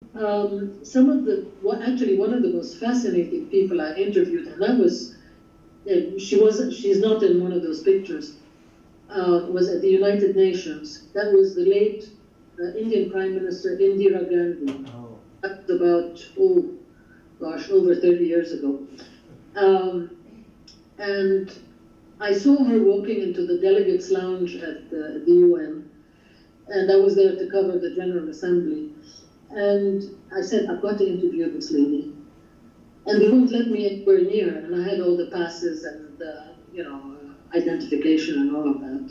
Some of the, actually one of the most fascinating people I interviewed, and that was, she's not in one of those pictures, was at the United Nations. That was the late Indian Prime Minister Indira Gandhi. Oh. That was about, oh gosh, over 30 years ago. And I saw her walking into the delegates' lounge at the UN, and I was there to cover the General Assembly. And I said, I've got to interview this lady. And they wouldn't let me anywhere near, and I had all the passes and, identification and all of that.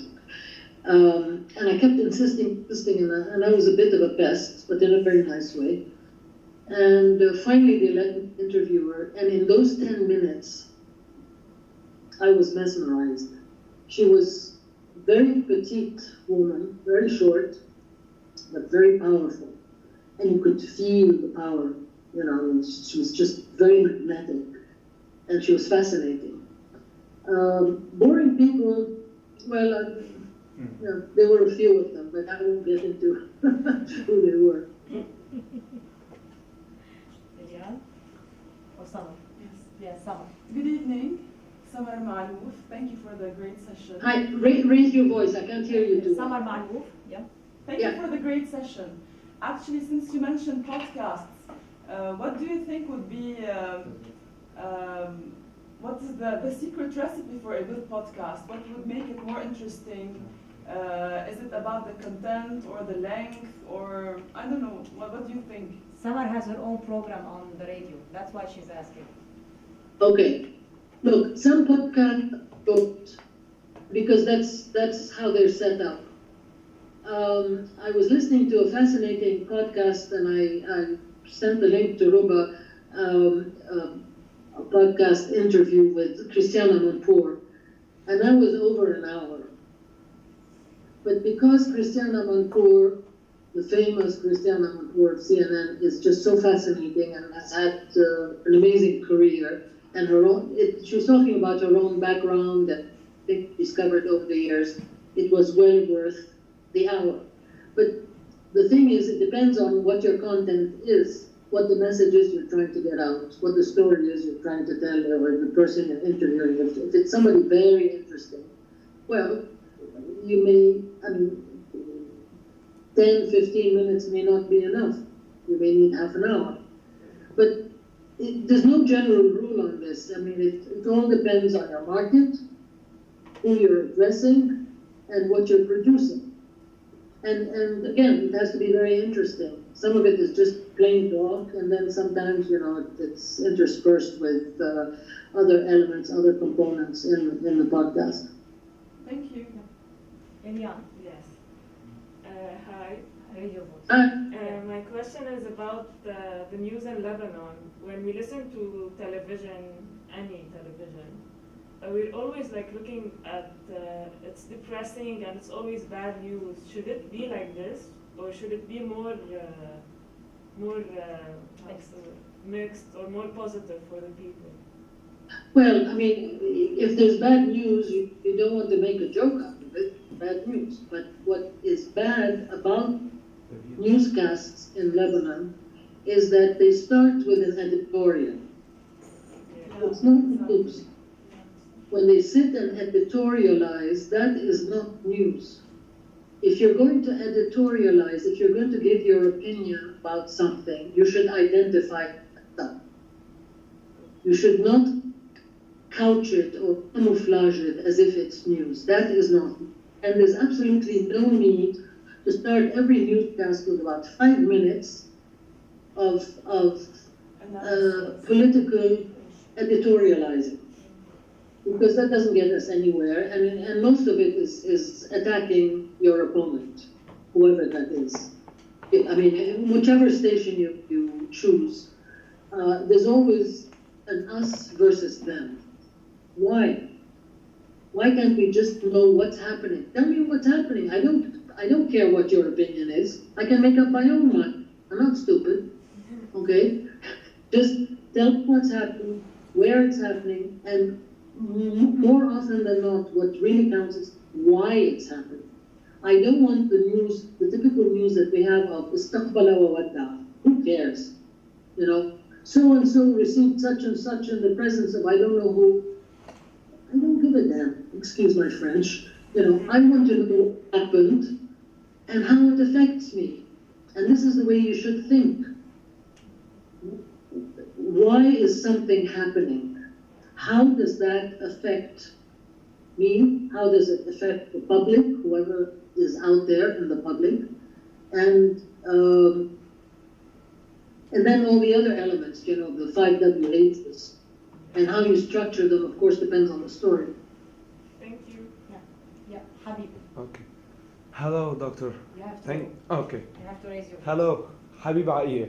And I kept insisting, and I was a bit of a pest, but in a very nice way. And finally they let me interview her, and in those 10 minutes, I was mesmerized. She was a very petite woman, very short, but very powerful. And you could feel the power, she was just very magnetic, and she was fascinating. Boring people, well, there were a few of them, but I won't get into who they were. Yeah? Or Summer? Yes. Yes, Summer. Good evening. Samar Ma'alouf. Thank you for the great session. Hi, raise your voice. I can't hear you too. Summer Ma'alouf, yeah. Thank you for the great session. Actually, since you mentioned podcasts, what do you think would be, what is the secret recipe for a good podcast? What would make it more interesting? Is it about the content or the length, or I don't know, what do you think? Summer has her own program on the radio. That's why she's asking. Okay. Look, some podcasts don't, because that's how they're set up. I was listening to a fascinating podcast, and I sent the link to Ruba, a podcast interview with Christiana Manpour, and that was over an hour. But because Christiana Manpour, the famous Christiana Manpour of CNN, is just so fascinating and has had an amazing career, and she was talking about her own background and things discovered over the years, it was well worth the hour. But the thing is, it depends on what your content is, what the message is you're trying to get out, what the story is you're trying to tell, or the person you're interviewing. If it's somebody very interesting, well, you may, 10, 15 minutes may not be enough. You may need half an hour. But there's no general rule on this. It all depends on your market, who you're addressing, and what you're producing. And again, it has to be very interesting. Some of it is just plain talk, and then sometimes, it's interspersed with other elements, other components in the podcast. Thank you. Eliane? Yes. Hi. Radio voice. My question is about the news in Lebanon. When we listen to television, any television, we're always looking at it's depressing and it's always bad news. Should it be like this, or should it be more mixed or more positive for the people? Well, if there's bad news, you don't want to make a joke out of it, bad news. But what is bad about newscasts in Lebanon is that they start with an editorial. It's not news. When they sit and editorialize, that is not news. If you're going to editorialize, if you're going to give your opinion about something, you should identify that. You should not couch it or camouflage it as if it's news. That is not. And there's absolutely no need to start every newscast with about 5 minutes of political editorializing, because that doesn't get us anywhere, and most of it is attacking your opponent, whoever that is. Whichever station you choose, there's always an us versus them. Why? Why can't we just know what's happening? Tell me what's happening. I don't care what your opinion is. I can make up my own mind. I'm not stupid. Okay? Just tell me what's happening, where it's happening, and more often than not, what really counts is why it's happening. I don't want the news, the typical news that we have of istaqbala wa wadda. Who cares? You know, so and so received such and such in the presence of I don't know who. I don't give a damn. Excuse my French. You know, I want to know what happened and how it affects me. And this is the way you should think. Why is something happening? How does that affect me? How does it affect the public, whoever is out there in the public? And then all the other elements, you know, the 5 WHs. And how you structure them, of course, depends on the story. Thank you. Yeah, Habib. Okay. Hello, doctor. You have to. Okay. You have to raise your. Hello, Habib Aiye.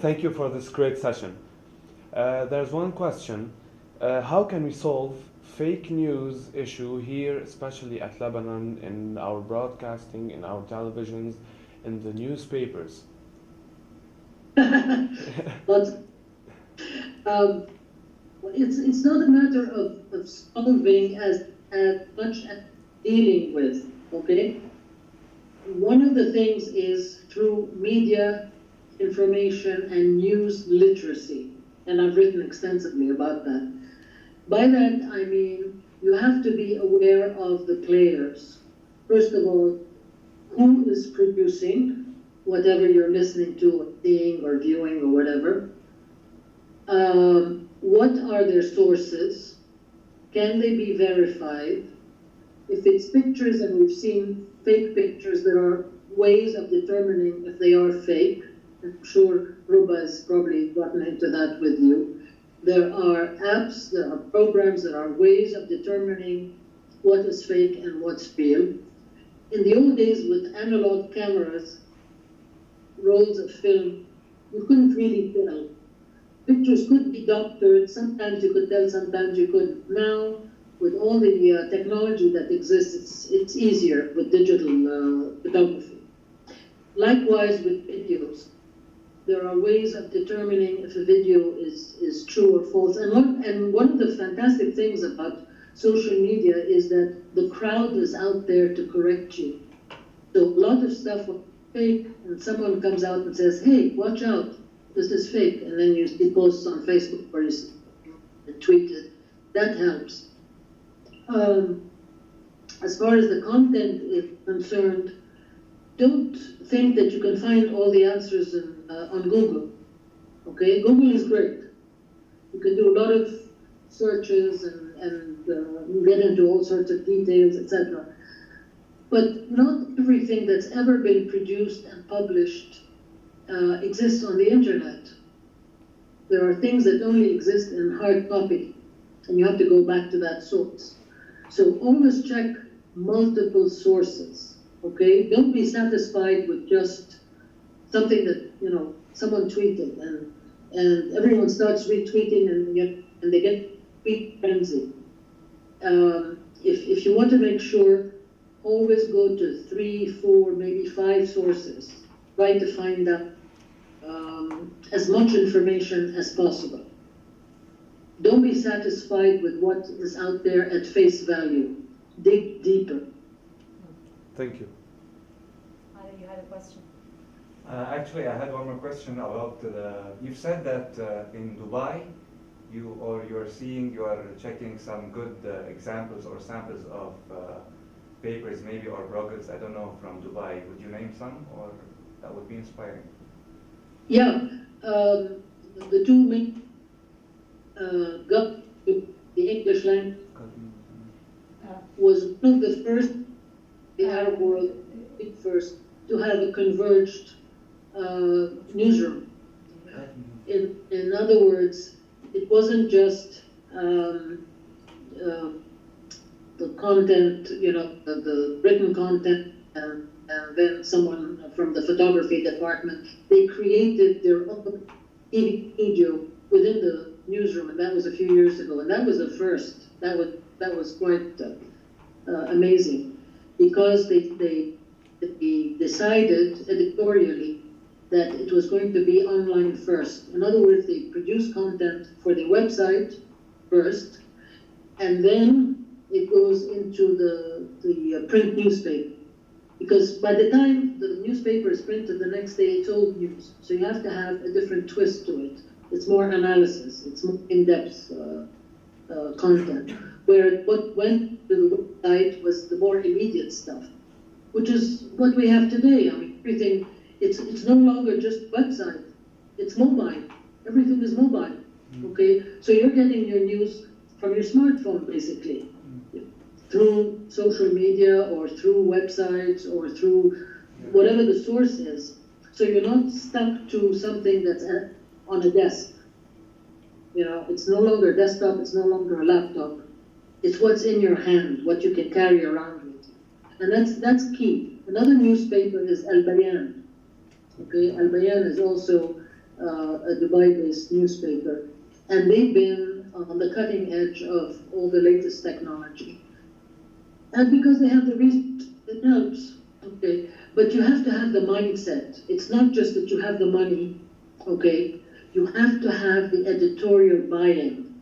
Thank you for this great session. There's one question. How can we solve fake news issue here, especially at Lebanon, in our broadcasting, in our televisions, in the newspapers? But it's not a matter of solving as much as dealing with, okay? One of the things is through media information and news literacy, and I've written extensively about that. By that, I mean you have to be aware of the players. First of all, who is producing whatever you're listening to, or seeing, or viewing, or whatever. What are their sources? Can they be verified? If it's pictures, and we've seen fake pictures, there are ways of determining if they are fake. I'm sure Ruba has probably gotten into that with you. There are apps, there are programs, there are ways of determining what is fake and what's real. In the old days with analog cameras, rolls of film, you couldn't really tell. Pictures could be doctored, sometimes you could tell, sometimes you couldn't. Now, with all the technology that exists, it's easier with digital photography. Likewise with videos. There are ways of determining if a video is true or false. And one of the fantastic things about social media is that the crowd is out there to correct you. So a lot of stuff was fake, and someone comes out and says, hey, watch out, this is fake. And then you see posts on Facebook where you tweet it. That helps. As far as the content is concerned, don't think that you can find all the answers on Google. Okay, Google is great. You can do a lot of searches and get into all sorts of details, etc. But not everything that's ever been produced and published exists on the internet. There are things that only exist in hard copy, and you have to go back to that source. So always check multiple sources, okay? Don't be satisfied with just something that, you know, someone tweeted and everyone starts retweeting and they get tweet frenzy. If you want to make sure, always go to 3, 4, maybe 5 sources. Try to find out as much information as possible. Don't be satisfied with what is out there at face value. Dig deeper. Thank you. Ali, you had a question. Actually, I had one more question about you've said that in Dubai, you are checking some good examples or samples of papers, maybe, or bloggers, I don't know, from Dubai. Would you name some, or that would be inspiring? Yeah, the two main got the English language was one of the first, the Arab world, first, to have a converged newsroom. In other words, it wasn't just the content, you know, the written content, and then someone from the photography department. They created their own video within the newsroom, and that was a few years ago. And that was the first. That was quite amazing, because they decided editorially that it was going to be online first. In other words, they produced content for the website first, and then it goes into the print newspaper, Because by the time the newspaper is printed the next day, it's old news. So you have to have a different twist to it. It's more analysis. It's more in-depth content. Where what went to the website was the more immediate stuff, which is what we have today. I mean, everything, it's no longer just website. It's mobile. Everything is mobile. Okay? So you're getting your news from your smartphone, basically. Through social media or through websites or through whatever the source is. So you're not stuck to something that's on a desk. You know, it's no longer a desktop, it's no longer a laptop. It's what's in your hand, what you can carry around with you. And that's key. Another newspaper is Al Bayan. Okay, Al Bayan is also a Dubai-based newspaper. And they've been on the cutting edge of all the latest technology. And because they have the resources, it helps, okay? But you have to have the mindset. It's not just that you have the money, okay? You have to have the editorial buy-in.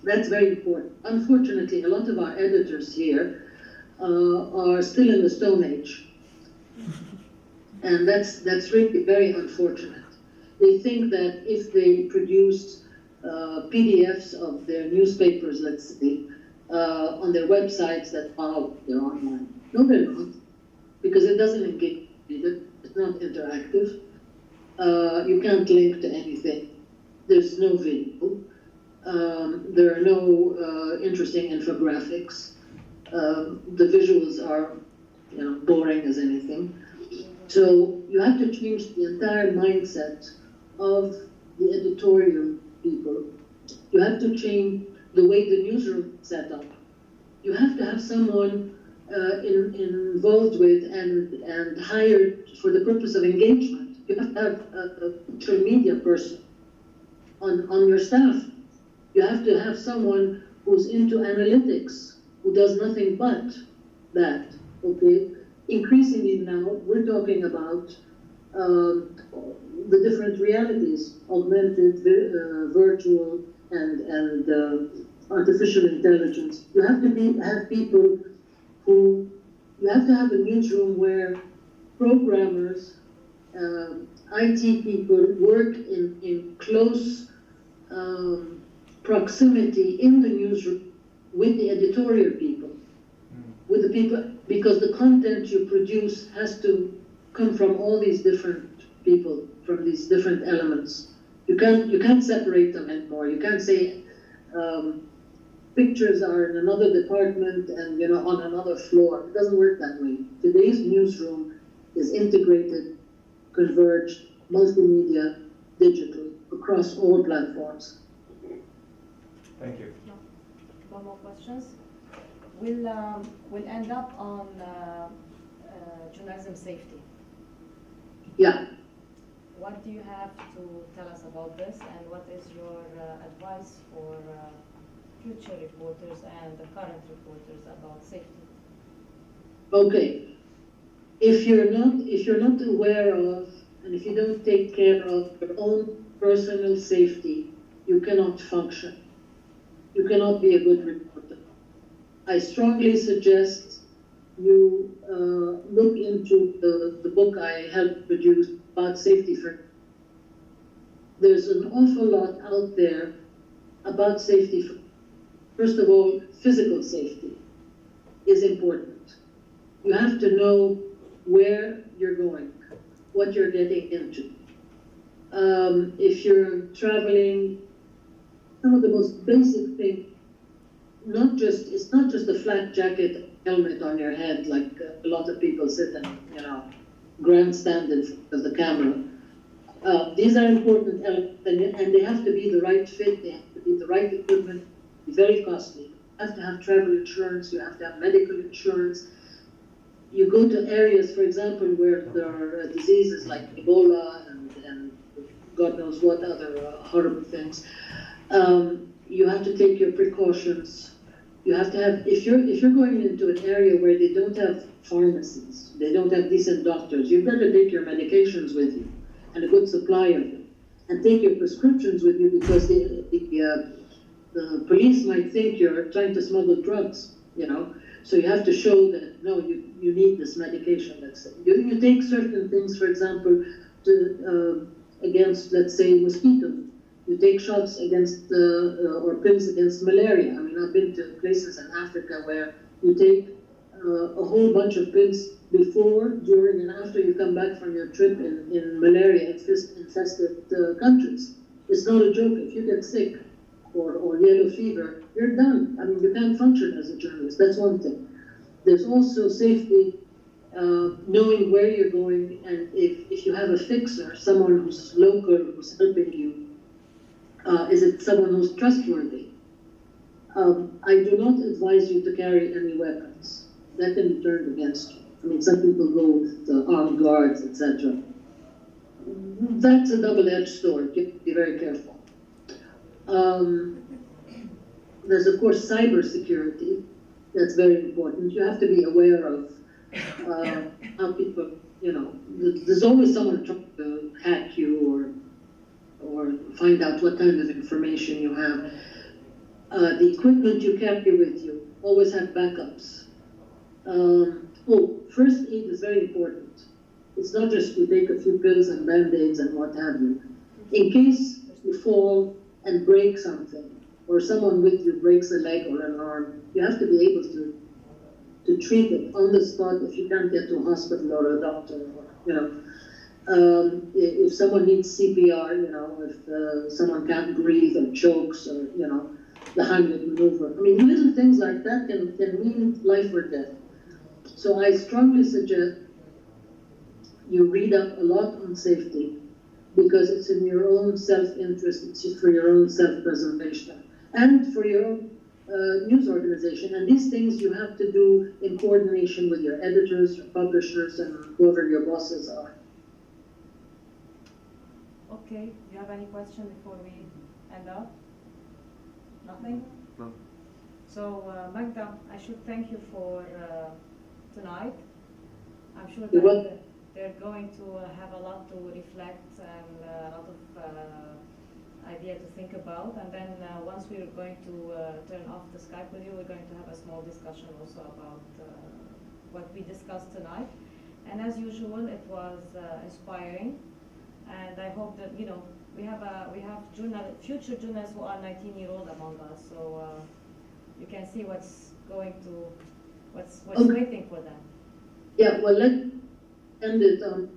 That's very important. Unfortunately, a lot of our editors here are still in the Stone Age. And that's really very unfortunate. They think that if they produce PDFs of their newspapers, let's say, on their websites, that they're online. No, they're not, because it doesn't engage. It's not interactive. You can't link to anything. There's no video. There are no interesting infographics. The visuals are, boring as anything. So you have to change the entire mindset of the editorial people. You have to change the way the newsroom is set up. You have to have someone involved with and hired for the purpose of engagement. You have to have a social media person on your staff. You have to have someone who's into analytics, who does nothing but that, okay? Increasingly now, we're talking about the different realities, augmented, virtual, and artificial intelligence. You have to have people who, you have to have a newsroom where programmers, IT people work in close proximity in the newsroom with the editorial people, with the people, because the content you produce has to come from all these different people, from these different elements. You can't separate them anymore. You can't say pictures are in another department and on another floor. It doesn't work that way. Today's newsroom is integrated, converged, multimedia, digital, across all platforms. Thank you. One more questions. We'll end up on journalism safety. Yeah. What do you have to tell us about this, and what is your advice for future reporters and the current reporters about safety? Okay. If you're not aware of, and if you don't take care of your own personal safety, you cannot function. You cannot be a good reporter. I strongly suggest you look into the book I helped produce about safety for. There's an awful lot out there about safety. First of all, physical safety is important. You have to know where you're going, what you're getting into. If you're traveling, some of the most basic things, it's not just a flat jacket, helmet on your head like a lot of people sit and grandstand in front of the camera. These are important elements, and they have to be the right fit. They have to be the right equipment. Very costly. You have to have travel insurance. You have to have medical insurance. You go to areas, for example, where there are diseases like Ebola and God knows what other horrible things. You have to take your precautions. You have to have, if you're going into an area where they don't have pharmacies, they don't have decent doctors, you better take your medications with you and a good supply of them, and take your prescriptions with you, because the police might think you're trying to smuggle drugs. So you have to show that, no, you need this medication, let's say. You take certain things, for example, against, let's say, mosquitoes. You take shots against, or pills against malaria. I mean, I've been to places in Africa where you take a whole bunch of pills before, during, and after you come back from your trip in malaria-infested countries. It's not a joke. If you get sick or yellow fever, you're done. I mean, you can't function as a journalist. That's one thing. There's also safety, knowing where you're going, and if you have a fixer, someone who's local, who's helping you, is it someone who's trustworthy? I do not advise you to carry any weapons. That can be turned against you. I mean, some people go with armed guards, etc. That's a double-edged sword. You have to be very careful. There's, of course, cybersecurity. That's very important. You have to be aware of how people, there's always someone trying to hack you or find out what kind of information you have. The equipment you carry with you, always have backups. First aid is very important. It's not just you take a few pills and band-aids and what have you. In case you fall and break something, or someone with you breaks a leg or an arm, you have to be able to treat it on the spot if you can't get to a hospital or a doctor. If someone needs CPR, if someone can't breathe or chokes, or the Heimlich maneuver. I mean, little things like that can mean life or death. So I strongly suggest you read up a lot on safety, because it's in your own self-interest, it's for your own self-preservation, and for your own news organization. And these things you have to do in coordination with your editors, your publishers, and whoever your bosses are. Okay, do you have any question before we end up? Nothing? No. So, Magda, I should thank you for tonight. I'm sure You're welcome. that they're going to have a lot to reflect and a lot of idea to think about. And then once we're going to turn off the Skype with you, we're going to have a small discussion also about what we discussed tonight. And as usual, it was inspiring. And I hope that, we have future journalists who are 19-year-old among us. So you can see what's waiting for them. Yeah, well, let's end it on a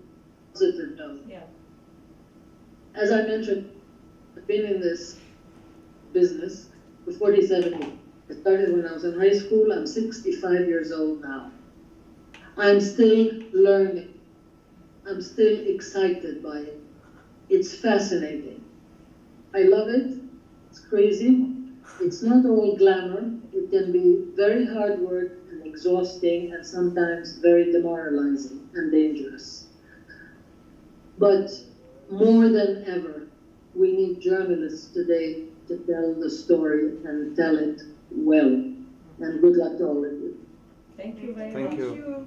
positive note. Yeah. As I mentioned, I've been in this business for 47 years. I started when I was in high school. I'm 65 years old now. I'm still learning. I'm still excited by it. It's fascinating. I love it. It's crazy. It's not all glamour. It can be very hard work and exhausting and sometimes very demoralizing and dangerous. But more than ever, we need journalists today to tell the story and tell it well. And good luck to all of you. Thank you very Thank much. you. Thank you.